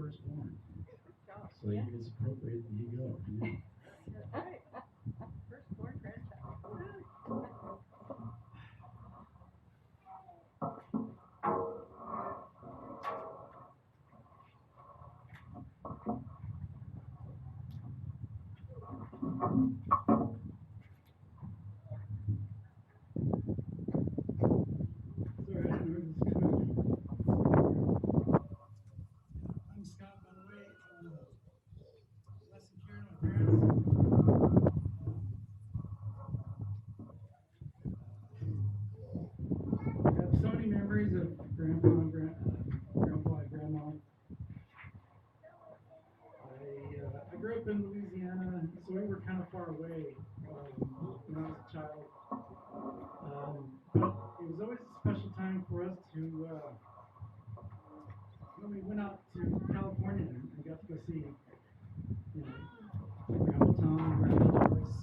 firstborn. So it's appropriate that you go. That's right. Firstborn grandchild. Sorry, I didn't know this was coming. I'm Scott, by the way. Les and Karen, my parents. I have so many memories of grandpa and grandpa and grandma. I grew up in Louisiana, so we were kind of far away when I was a child. But it was always a special time for us to, when we went out to California and got to go see, Grandpa Tom, Grandpa Doris.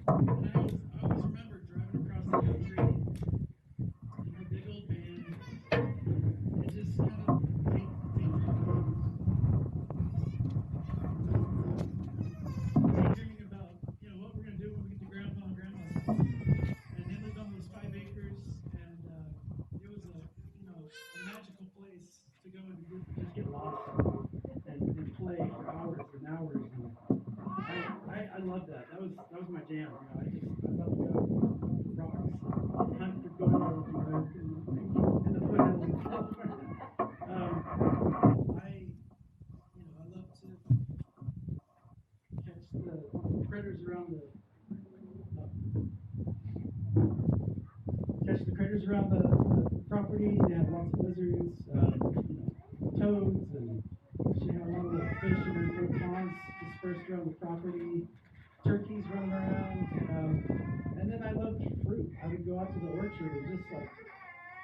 And I always remember driving across the country in a big old van and just kind of daydreaming about, what we're going to do when we get to Grandpa and Grandma's house. And they lived on those 5 acres, and it was a magical place to go and just get lost and play for hours and hours. And I loved that. That was my jam. I love to go rocks, hunt for gold, in the foothills of California. I love to catch the critters around the property. They have lots of lizards, toads, and she had a lot of little fish in her little ponds dispersed around the property. Turkeys running around, and then I loved fruit. I would go out to the orchard and just like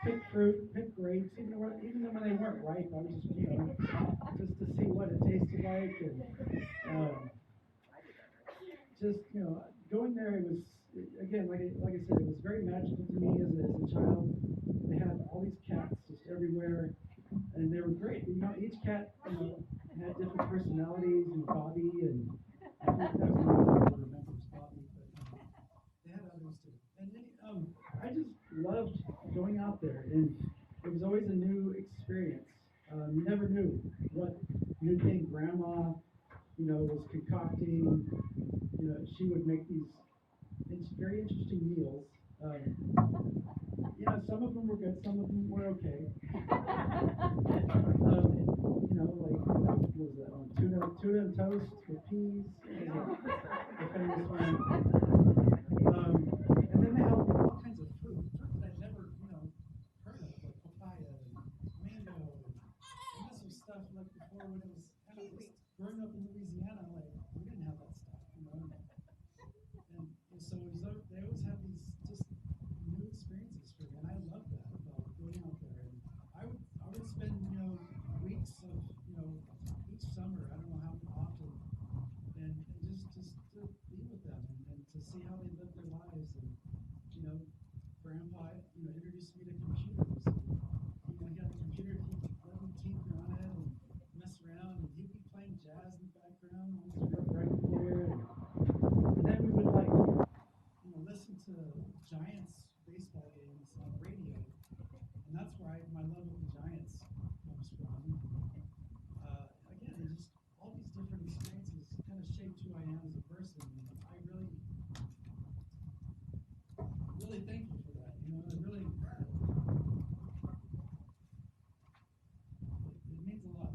pick fruit, pick grapes, even when they weren't ripe. I was just just to see what it tasted like, and just going there. It was again, like I said, it was very magical to me as a child. They had all these cats just everywhere, and they were great. Each cat had different personalities, and Bobby and. I think that was one I remember was Bobby, but they had others too. And then, I just loved going out there, and it was always a new experience. You never knew what new thing Grandma, was concocting. She would make these very interesting meals. Some of them were good, some of them were okay. Like what was that one? Tuna and toast with peas. The famous one. And then they had all kinds of fruit that I'd never, heard of, like papaya and mango. And this was stuff like before when it was kind of growing up in Louisiana, like we didn't have that stuff, And so they always have these just new experiences for me, and I love that about going out there. And I would spend weeks of each summer. I don't know how often, and just to be with them and to see how they live their lives. And Grandpa introduced me to computers. And, he had a computer. He let me tinker on it and mess around, and he'd be playing jazz in the background on his right there. And then we would listen to Giants baseball games on the radio, and that's where my love of the Giants comes from. Again, just all these different experiences kind of shaped who I am as a person, and I really thankful for that. It means a lot.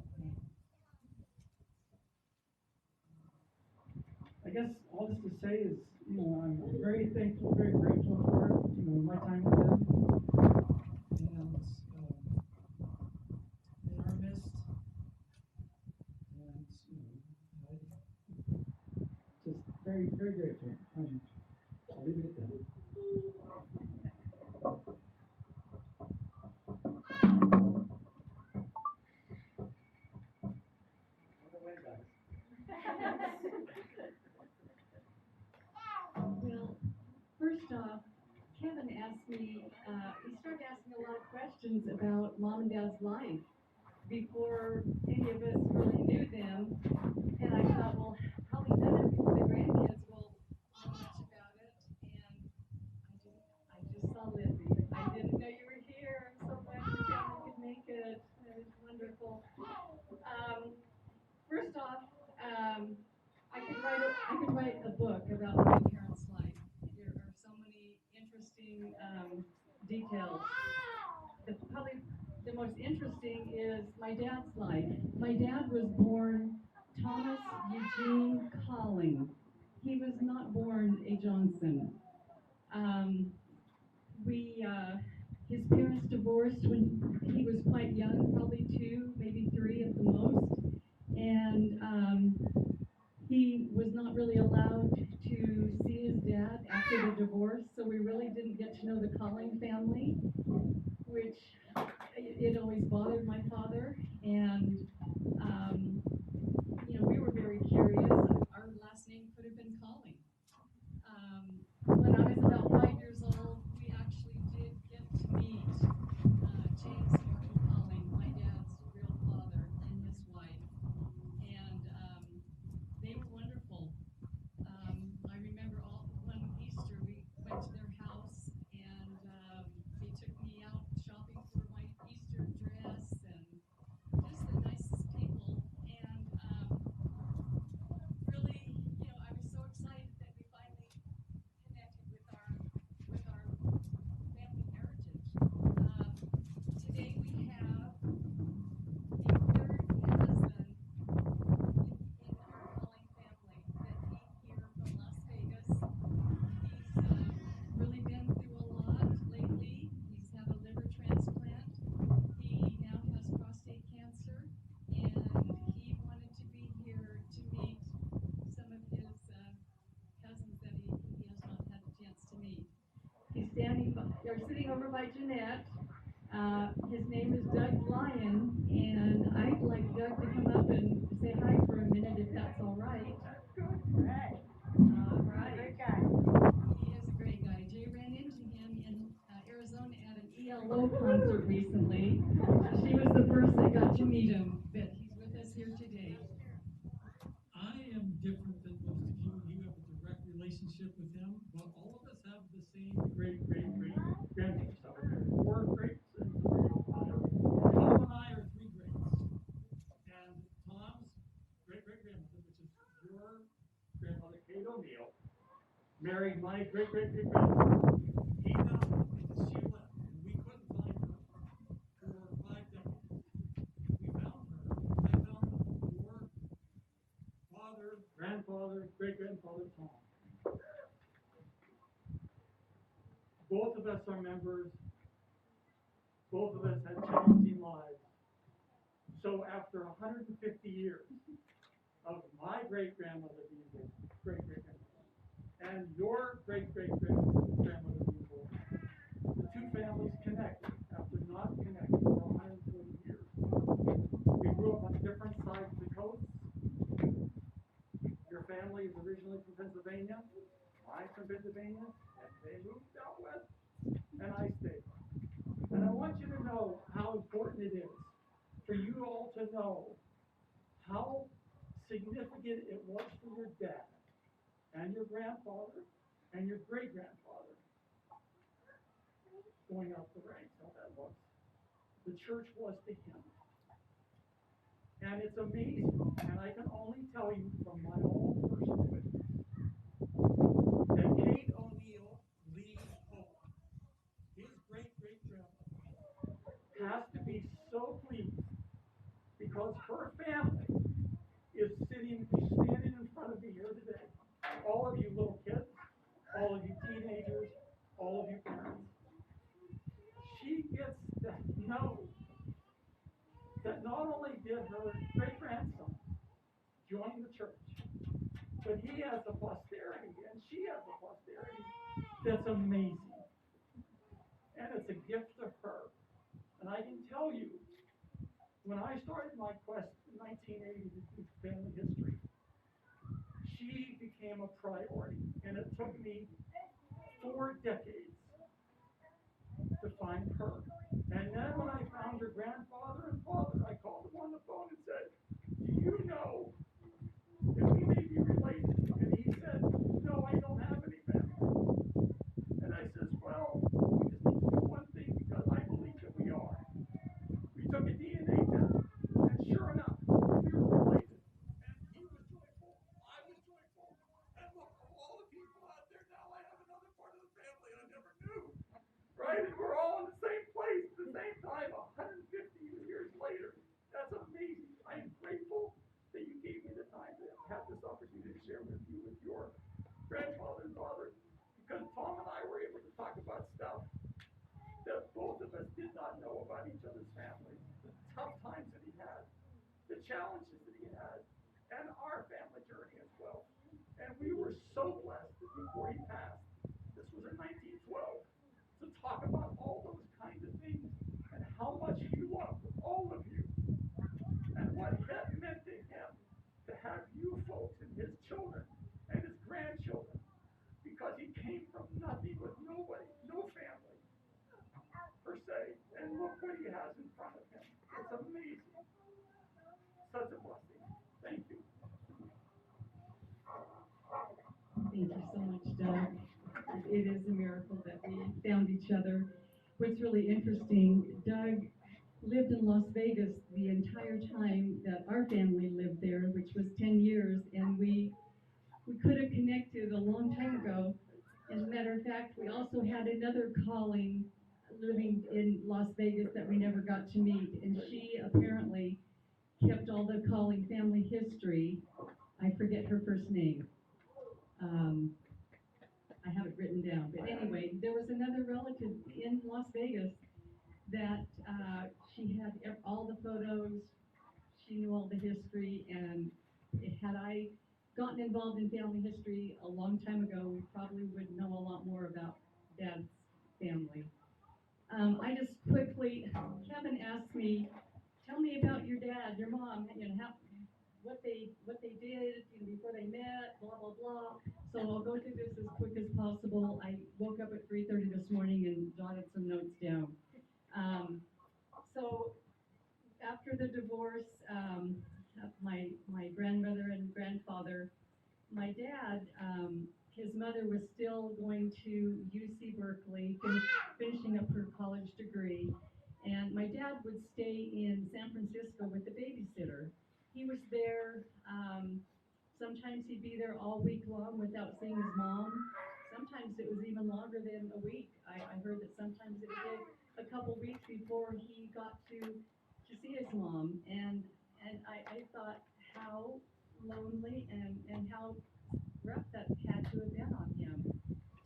I guess all this to say is, I'm very thankful, very grateful for, my time with them. And they are missed. And, just very, very grateful. I'll leave it at that. Well, first off, Kevin asked me, he started asking a lot of questions about mom and dad's life before any of us really knew them. And I thought, well, probably none of the grandkids will know much about it. And I just saw Lizzie. I didn't know you were here. I'm so glad your family could make it. That is wonderful. Um, First off, I could write a book about my parents' life. There are so many interesting details. Probably the most interesting is my dad's life. My dad was born Thomas Eugene Colling. He was not born a Johnson. Um, we His parents divorced when he was quite young, probably 2, maybe 3 at the most, and he was not really allowed to see his dad after the divorce, so we really didn't get to know the Colling family, which it always bothered my father, and um, we were very curious. Our last name could have been Colling. When I was about 5 years old, we actually did get to meet James Norton Colling, my dad's real father, and his wife. And they were wonderful. I remember one Easter we went to their house and they took me out shopping for my Easter dress and just the nicest people. And really, I was so excited that we finally connected with our family heritage. Today we have a third cousin in our Colling family that came here from Las Vegas. He's really been through a lot lately. He's had a liver transplant. He now has prostate cancer, and he wanted to be here to meet some of his cousins that he has not had a chance to meet. He's sitting over by Jeanette. His name is Doug Lyon, and I'd like Doug to come up and say hi for a minute if that's all right. Right. All right. Great guy. He is a great guy. Jay ran into him in Arizona at an ELO concert recently. She was the first that got to meet him, but he's with us here today. I am different than most of you. You have a direct relationship with him, but all of us have the same great-great-great-grandparents out there. 4 greats and 3 father. Tom and I are 3 greats. And Tom's great-great-grandmother, which is your grandmother, Kate O'Neill, married my great-great-great-grandmother. He died, she left, and we couldn't find her for 5 decades. We found her. I found your father, grandfather, great-grandfather Tom. Both of us are members. Both of us had challenging lives. So after 150 years of my great-grandmother being born, great-great-grandmother, and your great-great-great-grandmother being born, the 2 families connected after not connecting for 140 years. We grew up on different sides of the coast. Your family is originally from Pennsylvania. I'm from Pennsylvania, and they moved out west, and I stayed. And I want you to know how important it is for you all to know how significant it was for your dad and your grandfather and your great-grandfather going up the ranks, how that was. The church was to him. And it's amazing, and I can only tell you from my own personal witness, that Kate O'Neill Lee Hope, his great-great-grandmother, has to be so pleased because her family is standing in front of me here today. All of you little kids, all of you teenagers, all of you parents. She gets to know that not only did her great-grandson join the church, but he has a posterity, and she has a posterity that's amazing. And it's a gift to her. And I can tell you, when I started my quest in 1980 to do family history, she became a priority. And it took me 4 decades to find her. And then when I found her grandfather and father, I called them on the phone and said, do you know if we may be related? And he said, no, I don't have any family. And I says, well, we just need to do one thing because I believe that we are. We took a DNA test, and sure enough, we were related. And he was joyful, I was joyful, and look, of all the people out there now, I have another part of the family I never knew. Right? And we're all in the same place at the same time, 150 years later. That's amazing. I am grateful that you gave me the time to have this opportunity to share with you with your grandfather and father, because Tom and I were able to talk about stuff that both of us did not know about each other's families, the tough times that he had, the challenges that he had, and our family journey as well. And we were so blessed that before he passed, this was in 1912, to talk about all those kinds of things and how much he loved all of you and what that meant to him to have you folks and his children and his grandchildren, because he came from nothing with nobody, no family per se, and look what he has in front of him. It's amazing. Such a blessing. Thank you. Thank you so much, Doug. It is a miracle that we found each other. What's really interesting, Doug lived in Las Vegas the entire time that our family lived there, which was 10 years, and we could have connected a long time ago. As a matter of fact, we also had another calling living in Las Vegas that we never got to meet, and she apparently kept all the calling family history. I forget her first name. Um, I have it written down. But anyway, there was another relative in Las Vegas that she had all the photos, she knew all the history, and had I gotten involved in family history a long time ago, we probably would know a lot more about Dad's family. I just quickly, Kevin asked me, tell me about your dad, your mom, what they did, before they met, blah blah blah. So I'll go through this as quick as possible. I woke up at 3:30 this morning and jotted some notes down. So after the divorce, of my grandmother and grandfather, my dad, his mother was still going to UC Berkeley, finishing up her college degree, and my dad would stay in San Francisco with the babysitter. He was there. Sometimes he'd be there all week long without seeing his mom. Sometimes it was even longer than a week. I heard that sometimes it would take a couple weeks before he got to see his mom, and I thought how lonely and how rough that had to have been on him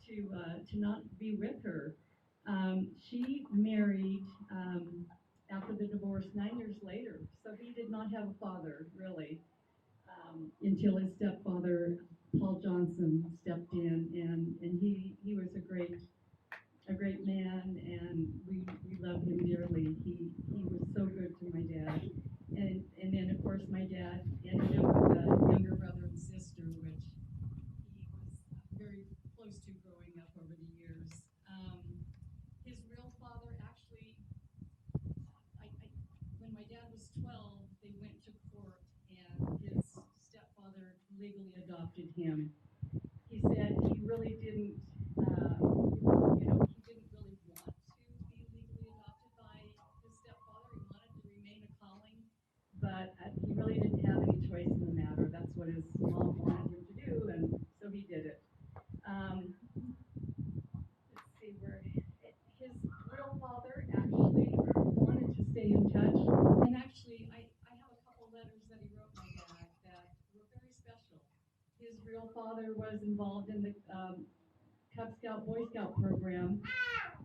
to not be with her. She married after the divorce 9 years later, so he did not have a father really until his stepfather Paul Johnson stepped in, and he was a great man, and we love him dearly. He was so good to my dad. And then of course my dad ended up with a younger brother and sister, which he was very close to growing up over the years. His real father actually, when my dad was 12, they went to court, and his stepfather legally adopted him. He said he really didn't, he didn't really want to be legally adopted by his stepfather. He wanted to remain a calling, but he really didn't have any choice in the matter. That's what his mom wanted him to do, and so he did it. Let's see where his real father actually wanted to stay in touch, and actually I have a couple letters that he wrote my dad that were very special. His real father was involved in the Cub Scout Boy Scout program.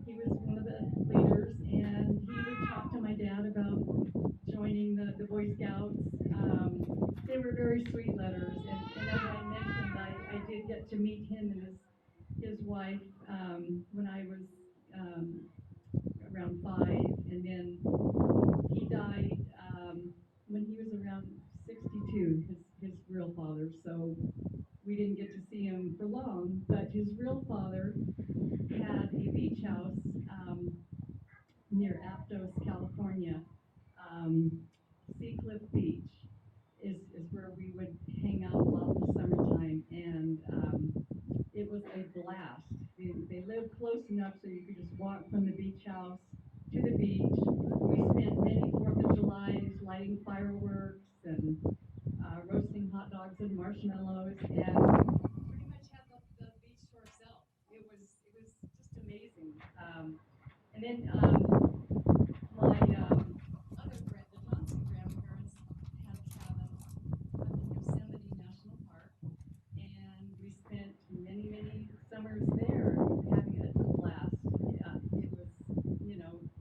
He was one of the leaders, and he would talk to my dad about joining the Boy Scouts. They were very sweet letters, and as I mentioned, I did get to meet him and his wife when I was around 5, and then he died when he was around 62, his real father. So we didn't get to see him for long, but his real father had a beach house near Aptos, California. Um, Sea Cliff Beach is where we would hang out a lot in the summertime, and it was a blast. They lived close enough so you could just walk from the beach house to the beach. We spent many 4th of Julys lighting fireworks and roasting hot dogs and marshmallows, and pretty much had the beach to ourselves. It was just amazing. And then my the Johnson grandparents had a cabin up in Yosemite National Park, and we spent many summers there having a blast. It was,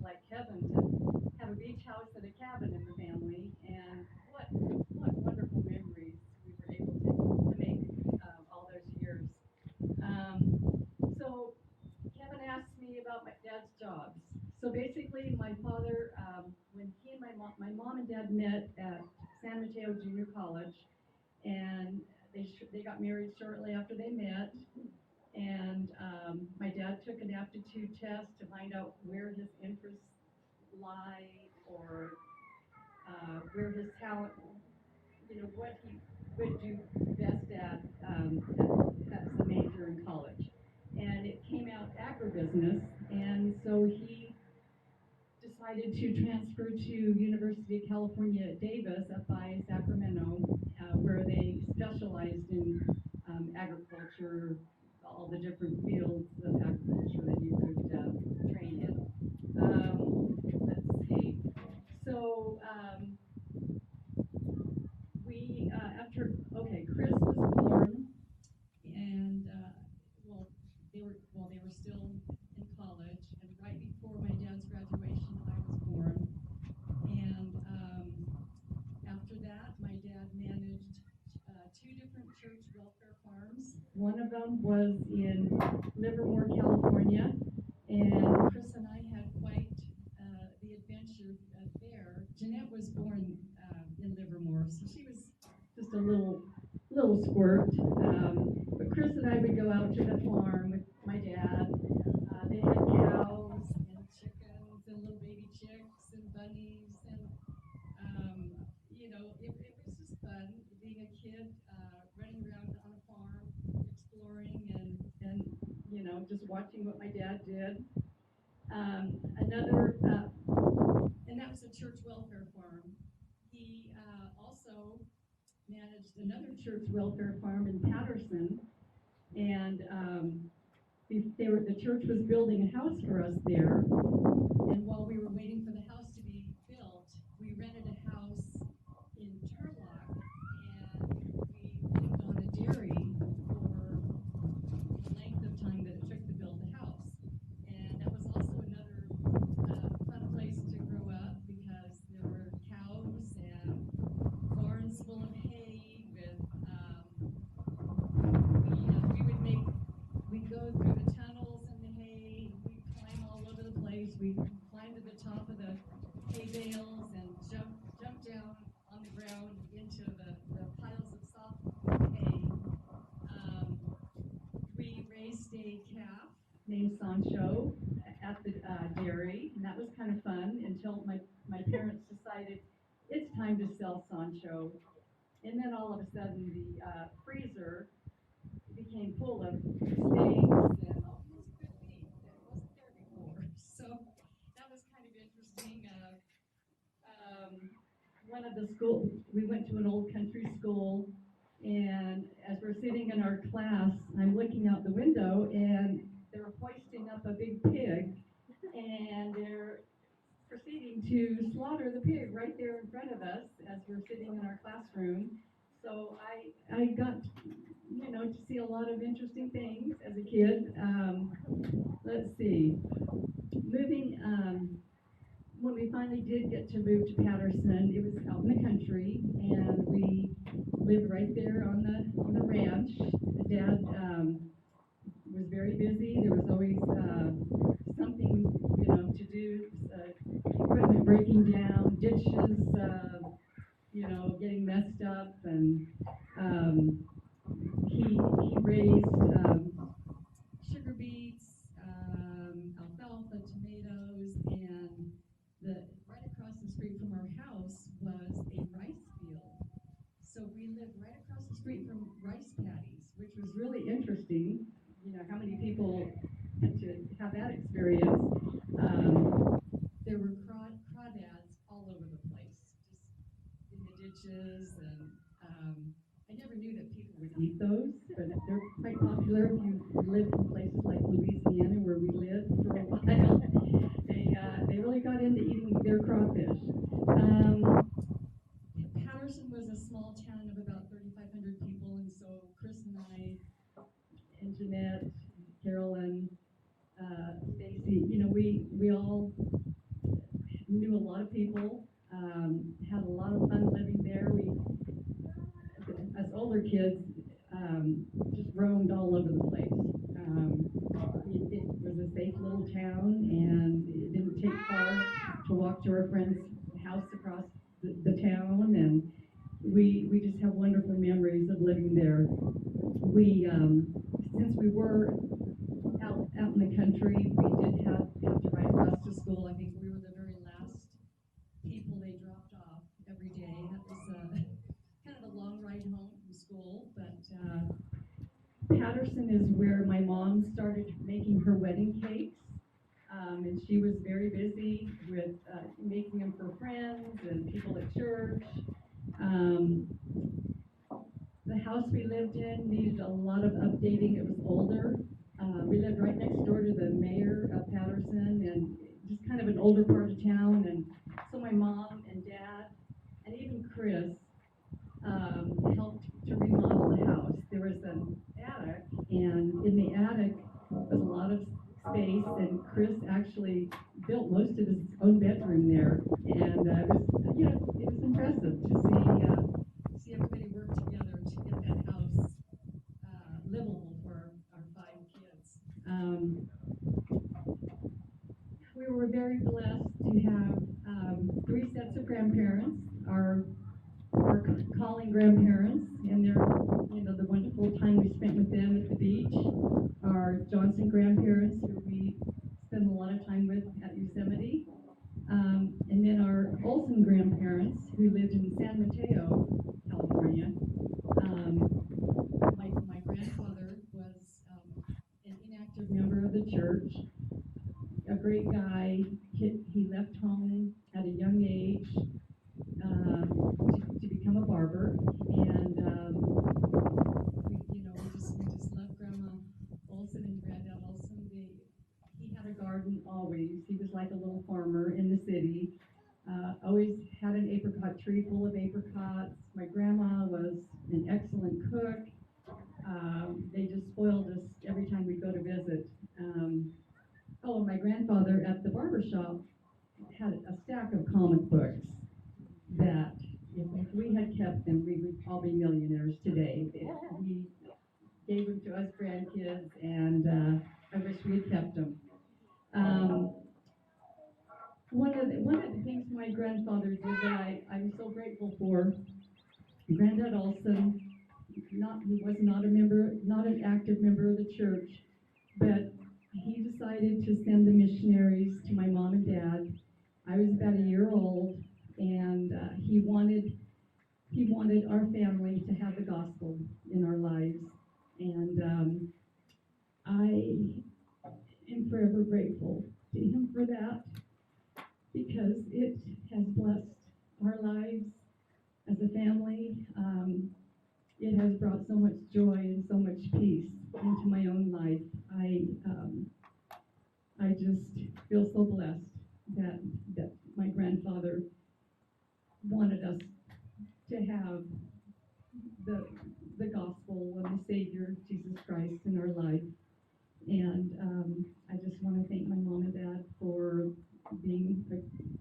like heaven to have a beach house and a cabin in the family, and what wonderful memories we were able to make all those years. So Kevin asked me about my dad's jobs. So basically, my father, when he and my mom and dad met at San Mateo Junior College, and they got married shortly after they met. And my dad took an aptitude test to find out where his interests lie, or where his talent, what he would do best at as a major in college. And it came out agribusiness, and so he decided to transfer to University of California at Davis up by Sacramento, where they specialized in agriculture, all the different fields of agriculture that you could train in. Let's see. So we after Chris was born, and they were still in college, and right before my dad's graduation, I was born. And after that, my dad managed 2 different church welfare farms. One of them was in Livermore, California, and Chris and I had quite the adventure there. Jeanette was born in Livermore, so she was just a little squirt. But Chris and I would go out to the farm with my dad. They had cows and chickens and little baby chicks and bunnies, and it was just fun being a kid, running around on a farm, exploring, and just watching what my dad did. And that was a church welfare farm. He also managed another church welfare farm in Patterson, and the church was building a house for us there. And while we were waiting for the house to be built, we rented a house in Turlock, and we lived on a dairy for the length of time that it took to build the house. And that was also another fun place to grow up, because there were cows and barns full of hay with we'd go through the tunnels in the hay, we'd climb all over the place, we'd climb to the top of the hay bales and jump down on the ground into the piles of soft hay. We raised a calf named Sancho at the dairy, and that was kind of fun until my parents decided it's time to sell Sancho. And then all of a sudden the freezer became full of steaks and all kinds of good meat that wasn't there before. So that was kind of interesting. One of the schools, we went to an old country school, and as we're sitting in our class, I'm looking out the window, and they're hoisting up a big pig, and they're proceeding to slaughter the pig right there in front of us as we're sitting in our classroom. So I got to see a lot of interesting things as a kid. Let's see. Moving, when we finally did get to move to Patterson, it was out in the country, and we lived right there on the ranch. Dad was very busy. There was always something to do. Equipment breaking down, ditches getting messed up, and he was really interesting. You know, how many people get to have that experience? There were crawdads all over the place, just in the ditches, and I never knew that people would eat those, but they're quite popular if you live in places like Louisiana, where we lived for a while. They really got into eating their crawfish. Patterson was a small town of about 3,500 people, and so Chris and I, and Jeanette, Carolyn, Stacy, you know, we all knew a lot of people, had a lot of fun living there. We, as older kids, just roamed all over the place. It was a safe little town, and it didn't take far to walk to our friend's house across the town, and we just have wonderful memories of living there. We, since we were out in the country, we did have to ride bus to school. I think we were the very last people they dropped off every day. That was kind of a long ride home from school, but Patterson is where my mom started making her wedding cakes, and she was very busy with making them for friends and people at church. The house we lived in needed a lot of updating. It was older. We lived right next door to the mayor of Patterson, and just kind of an older part of town. And so my mom and dad, and even Chris, helped to remodel the house. There was an attic, and in the attic was a lot of space, and Chris actually built most of his own bedroom there. And it was, you know, it was impressive to see everybody work together to get that house livable for our 5 kids. We were very blessed to have 3 sets of grandparents. Our calling grandparents, and their, you know, the wonderful time we spent with them at the beach. Our Johnson grandparents, who we spend a lot of time with at Yosemite. And then our Olson grandparents, who lived in San Mateo, California. My grandfather was an inactive member of the church, a great guy. He left home at a young age to become a barber, and we just loved Grandma Olson and Granddad Olson. He had a garden always. He was like a little farmer in the city. Always had an apricot tree full of apricots. My grandma was an excellent cook. They just spoiled us every time we go to visit. Oh, my grandfather at the barber shop had a stack of comic books that if we had kept them, we would all be millionaires today. He gave them to us grandkids, and I wish we had kept them. One of the things my grandfather did that I'm so grateful for, Granddad Olson, he was not an active member of the church, but he decided to send the missionaries to my mom and dad. I was about a year old, and he wanted our family to have the gospel in our lives, and I am forever grateful to him for that, because it has blessed our lives as a family. It has brought so much joy and so much peace into my own life. I just feel so blessed that my grandfather wanted us to have the gospel of the Savior, Jesus Christ, in our life. And I just want to thank my mom and dad for being a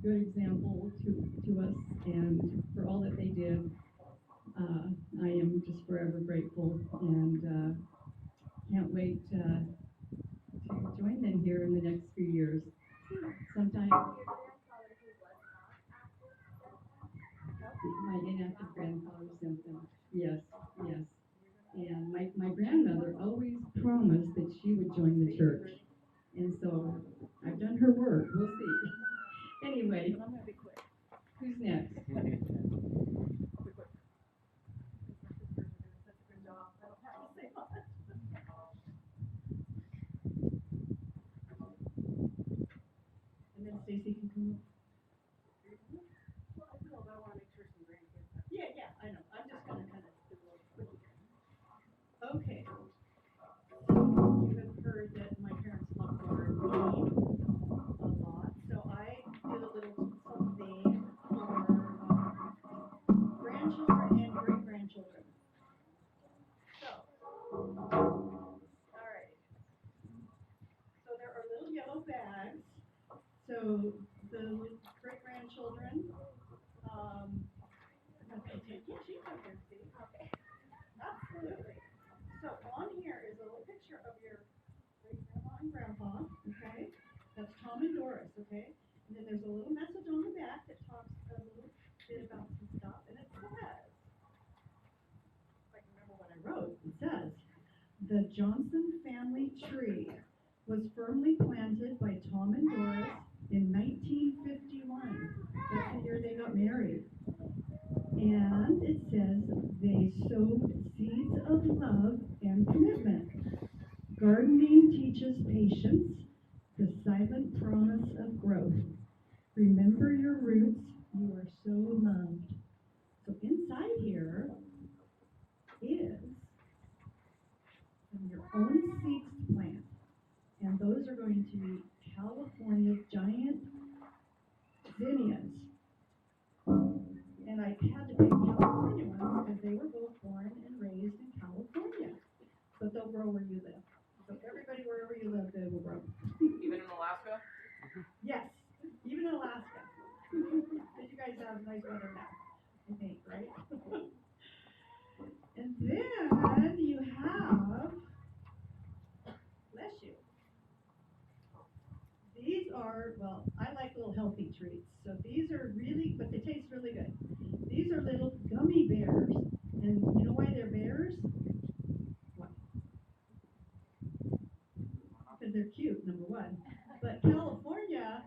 good example to us, and for all that they did. I am just forever grateful, and can't wait to join them here in the next few years. Sometime. My inactive grandfather sent them. Yes, yes. And my grandmother always promised that she would join the church. And so I've done her work. We'll see. Anyway, I'm going to be quick. Who's next? I'll be quick. My sisters are doing such a good job. I don't have to say much. Well, I want to make sure some grandkids have. Yeah, yeah, I know. I'm just gonna kind of do a little quick. Okay. You have heard that my parents love gardening a lot, so I did a little something for grandchildren and great grandchildren. So, all right. So there are little yellow bags. So the great grandchildren, okay, yeah, she's up there, see? Okay. Absolutely. So on here is a little picture of your great grandma and grandpa, okay? That's Tom and Doris, okay? And then there's a little message on the back that talks a little bit about some stuff, and it says, if I can remember what I wrote, it says, the Johnson family tree was firmly planted by Tom and Doris in 1951. That's the year they got married. And it says they sowed seeds of love and commitment. Gardening teaches patience, the silent promise of growth. Remember your roots, you are so loved. So inside here is your own seeds to plant. And those are going to be California giant zinnias. And I had to pick California ones because they were both born and raised in California. But they'll grow where you live. So everybody, wherever you live, they will grow. Even in Alaska? Yes, even in Alaska. Because you guys have nice weather now, I think, right? And then you have, bless you. These are, well, I like little healthy treats. So these are really, but they taste really good. These are little gummy bears. And you know why they're bears? Why? Because they're cute, number one. But California,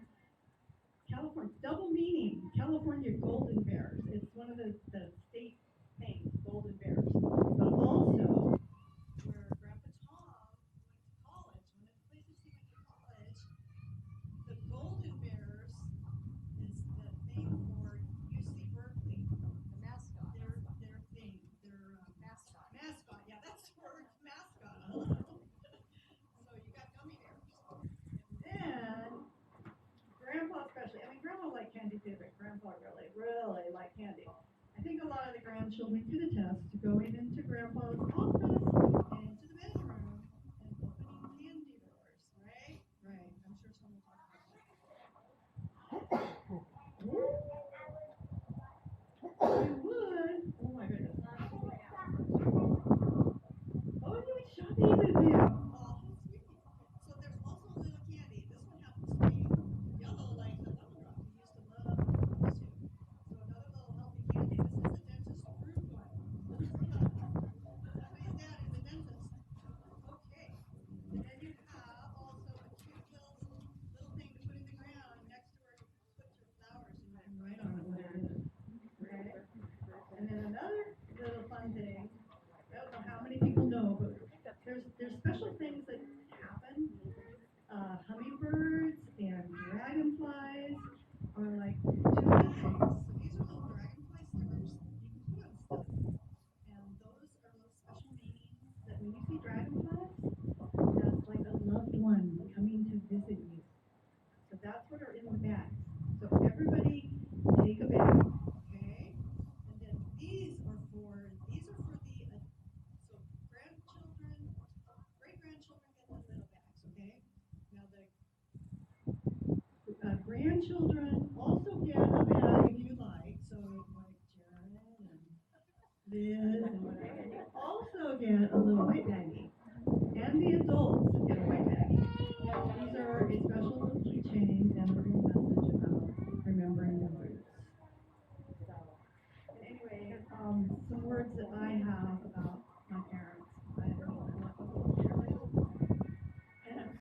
double meaning, California golden bears. It's one of the state things, golden bears. But also, where Grandpa Tom went to college, one of the places he went to college, the golden bears is the thing for UC Berkeley. The mascot. Their thing, their Mascot. mascot. Yeah, that's the word, mascot. So you got gummy bears. And then Grandpa especially. I mean, Grandma liked candy too, but Grandpa really, really liked candy. I think a lot of the grandchildren could attest to going into Grandpa's office and into the bedroom and opening candy doors, right? Right. I'm sure someone will talk about that. I would. Oh my goodness. Oh, you went shopping with him. Oh, sweet. So there's also a little candy. This one happens to be yellow like the lemon drop. We used to love those too. So another little healthy candy. This is a dentist approved one. Somebody's dad is a dentist. Okay. And then you have also a cute little thing to put in the ground next to where you put your flowers and you can write on it what it is. Okay. And then another little fun thing. I don't know how many people know, but there's special things that happen. Hummingbirds and dragonflies are like two of the things. So these are little dragonfly stickers you can put on stuff. And those are little special meanings that when you see dragonflies, that's like a loved one coming to visit you. So that's what are in the bags. So everybody take a bag, okay? And then these are for the so grandchildren, great grandchildren get the little bags, okay? Now the grandchildren